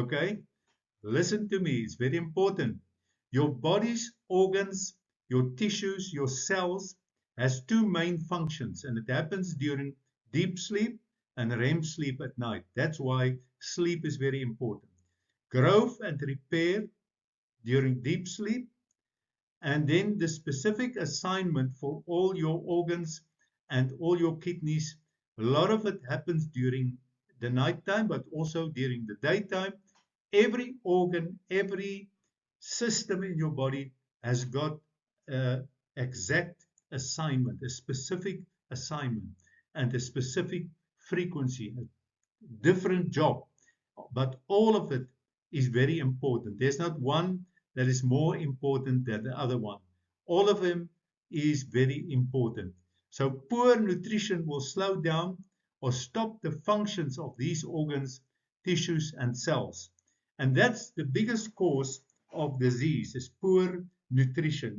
Okay? Listen to me, it's very important. Your body's organs, your tissues, your cells has two main functions, and it happens during deep sleep and REM sleep at night. That's why sleep is very important. Growth and repair during deep sleep, and then the specific assignment for all your organs and all your kidneys. A lot of it happens during the nighttime, but also during the daytime. Every organ, every system in your body has got an exact assignment, a specific assignment, and a specific frequency, a different job. But all of it is very important. There's not one that is more important than the other one. All of them is very important. So poor nutrition will slow down or stop the functions of these organs, tissues, and cells. And that's the biggest cause of disease, is poor nutrition.